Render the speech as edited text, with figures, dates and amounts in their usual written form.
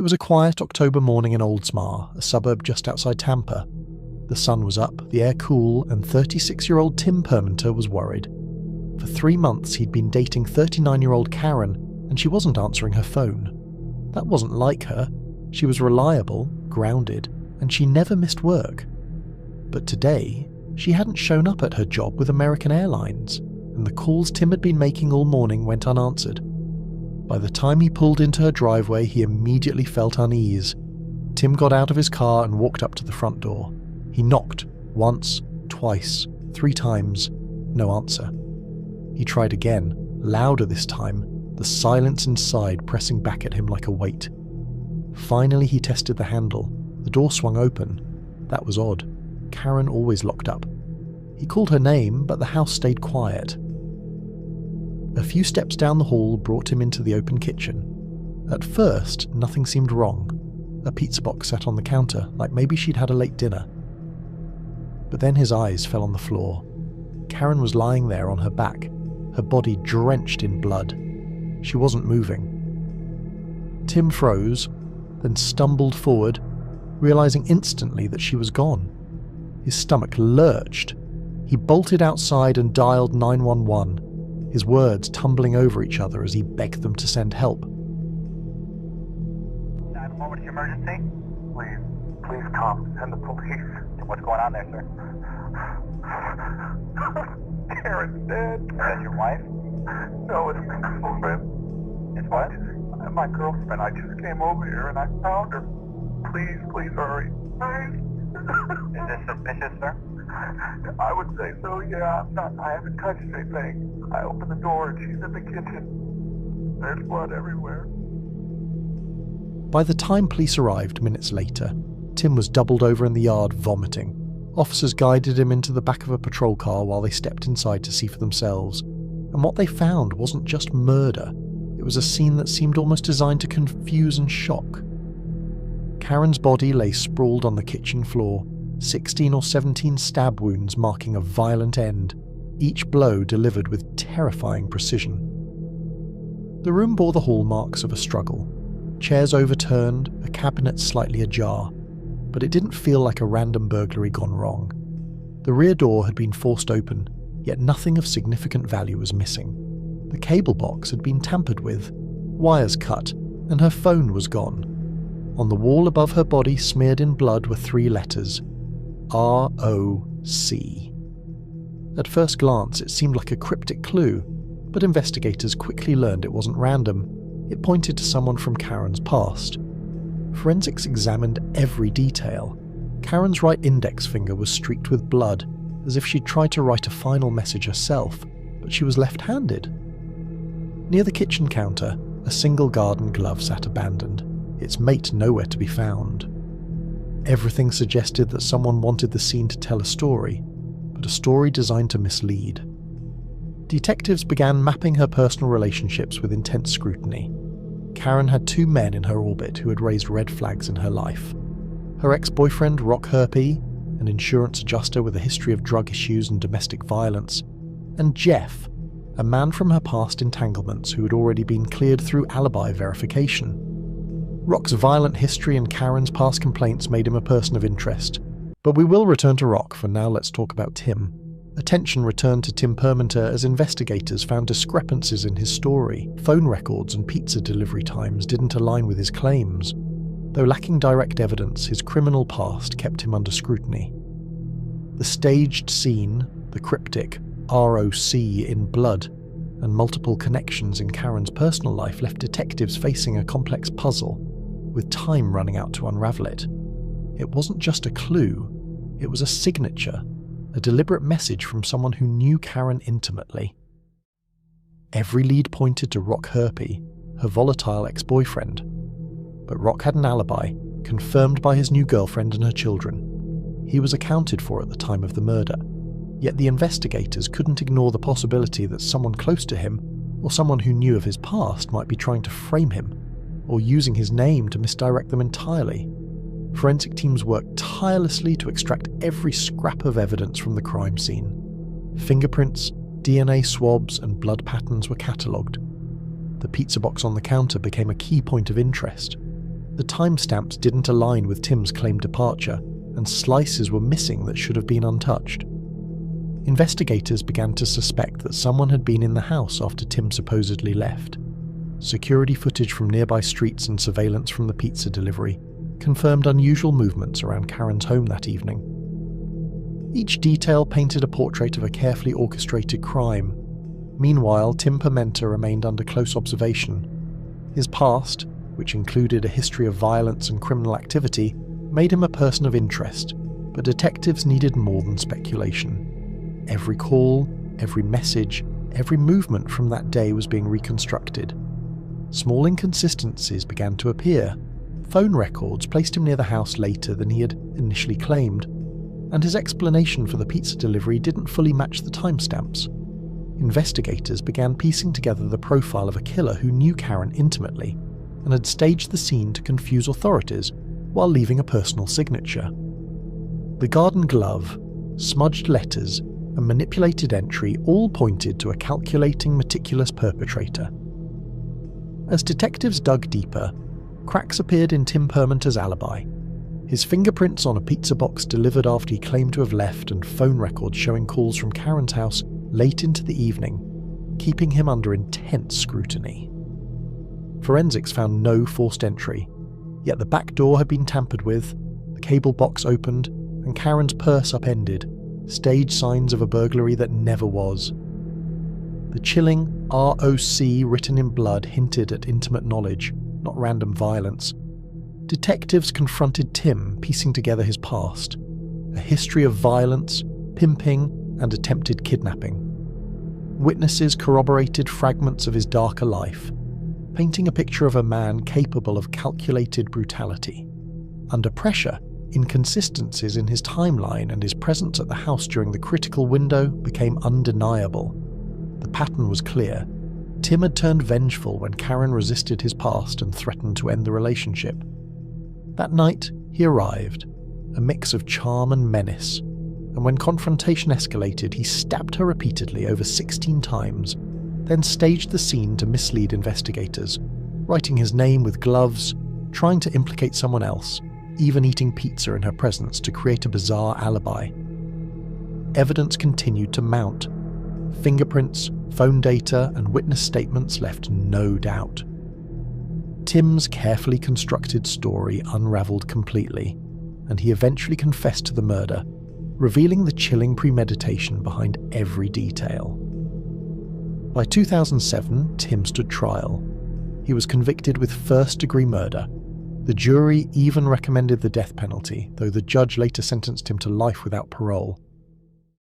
It was a quiet October morning in Oldsmar, a suburb just outside Tampa. The sun was up, the air cool, and 36-year-old Tim Permenter was worried. For 3 months he'd been dating 39-year-old Karen, and she wasn't answering her phone. That wasn't like her. She was reliable, grounded, and she never missed work. But today, she hadn't shown up at her job with American Airlines, and the calls Tim had been making all morning went unanswered. By the time he pulled into her driveway, he immediately felt unease. Tim got out of his car and walked up to the front door. He knocked once, twice, 3 times. No answer. He tried again, louder this time, the silence inside pressing back at him like a weight. Finally he tested the handle. The door swung open. That was odd. Karen always locked up. He called her name, but the house stayed quiet. A few steps down the hall brought him into the open kitchen. At first, nothing seemed wrong. A pizza box sat on the counter, like maybe she'd had a late dinner. But then his eyes fell on the floor. Karen was lying there on her back, her body drenched in blood. She wasn't moving. Tim froze, then stumbled forward, realizing instantly that she was gone. His stomach lurched. He bolted outside and dialed 911, his words tumbling over each other as he begged them to send help. 911, emergency? Please come. Send the police. What's going on there, sir? Karen's dead. Is that your wife? No, it's my girlfriend. It's what? My girlfriend. I just came over here and I found her. Please hurry. Is this suspicious, sir? I would say so, yeah. I haven't touched anything. I opened the door and she's in the kitchen. There's blood everywhere. By the time police arrived minutes later, Tim was doubled over in the yard, vomiting. Officers guided him into the back of a patrol car while they stepped inside to see for themselves. And what they found wasn't just murder. It was a scene that seemed almost designed to confuse and shock. Karen's body lay sprawled on the kitchen floor, 16 or 17 stab wounds marking a violent end, each blow delivered with terrifying precision. The room bore the hallmarks of a struggle. Chairs overturned, a cabinet slightly ajar, but it didn't feel like a random burglary gone wrong. The rear door had been forced open, yet nothing of significant value was missing. The cable box had been tampered with, wires cut, and her phone was gone. On the wall above her body, smeared in blood, were 3 letters: R-O-C. At first glance, it seemed like a cryptic clue, but investigators quickly learned it wasn't random. It pointed to someone from Karen's past. Forensics examined every detail. Karen's right index finger was streaked with blood, as if she'd tried to write a final message herself, but she was left-handed. Near the kitchen counter, a single garden glove sat abandoned, its mate nowhere to be found. Everything suggested that someone wanted the scene to tell a story, but a story designed to mislead. Detectives began mapping her personal relationships with intense scrutiny. Karen had 2 men in her orbit who had raised red flags in her life. Her ex-boyfriend, Rock Herpy, an insurance adjuster with a history of drug issues and domestic violence, and Jeff, a man from her past entanglements who had already been cleared through alibi verification. Rock's violent history and Karen's past complaints made him a person of interest. But we will return to Rock, for now let's talk about Tim. Attention returned to Tim Permenter as investigators found discrepancies in his story. Phone records and pizza delivery times didn't align with his claims. Though lacking direct evidence, his criminal past kept him under scrutiny. The staged scene, the cryptic ROC in blood, and multiple connections in Karen's personal life left detectives facing a complex puzzle, with time running out to unravel it. It wasn't just a clue, it was a signature, a deliberate message from someone who knew Karen intimately. Every lead pointed to Rock Herpy, her volatile ex-boyfriend. But Rock had an alibi, confirmed by his new girlfriend and her children. He was accounted for at the time of the murder, yet the investigators couldn't ignore the possibility that someone close to him, or someone who knew of his past, might be trying to frame him, or using his name to misdirect them entirely. Forensic teams worked tirelessly to extract every scrap of evidence from the crime scene. Fingerprints, DNA swabs, and blood patterns were catalogued. The pizza box on the counter became a key point of interest. The timestamps didn't align with Tim's claimed departure, and slices were missing that should have been untouched. Investigators began to suspect that someone had been in the house after Tim supposedly left. Security footage from nearby streets and surveillance from the pizza delivery confirmed unusual movements around Karen's home that evening. Each detail painted a portrait of a carefully orchestrated crime. Meanwhile, Tim Pimenta remained under close observation. His past, which included a history of violence and criminal activity, made him a person of interest, but detectives needed more than speculation. Every call, every message, every movement from that day was being reconstructed. Small inconsistencies began to appear. Phone records placed him near the house later than he had initially claimed, and his explanation for the pizza delivery didn't fully match the timestamps. Investigators began piecing together the profile of a killer who knew Karen intimately and had staged the scene to confuse authorities while leaving a personal signature. The garden glove, smudged letters, and manipulated entry all pointed to a calculating, meticulous perpetrator. As detectives dug deeper, cracks appeared in Tim Pimenta's alibi. His fingerprints on a pizza box delivered after he claimed to have left, and phone records showing calls from Karen's house late into the evening, keeping him under intense scrutiny. Forensics found no forced entry, yet the back door had been tampered with, the cable box opened, and Karen's purse upended, staged signs of a burglary that never was. The chilling ROC written in blood hinted at intimate knowledge, not random violence. Detectives confronted Tim, piecing together his past, a history of violence, pimping, and attempted kidnapping. Witnesses corroborated fragments of his darker life, painting a picture of a man capable of calculated brutality. Under pressure, inconsistencies in his timeline and his presence at the house during the critical window became undeniable. The pattern was clear. Tim had turned vengeful when Karen resisted his past and threatened to end the relationship. That night, he arrived, a mix of charm and menace, and when confrontation escalated, he stabbed her repeatedly over 16 times, then staged the scene to mislead investigators, writing his name with gloves, trying to implicate someone else, even eating pizza in her presence to create a bizarre alibi. Evidence continued to mount. Fingerprints, phone data, and witness statements left no doubt. Tim's carefully constructed story unraveled completely, and he eventually confessed to the murder, revealing the chilling premeditation behind every detail. By 2007, Tim stood trial. He was convicted with first-degree murder. The jury even recommended the death penalty, though the judge later sentenced him to life without parole.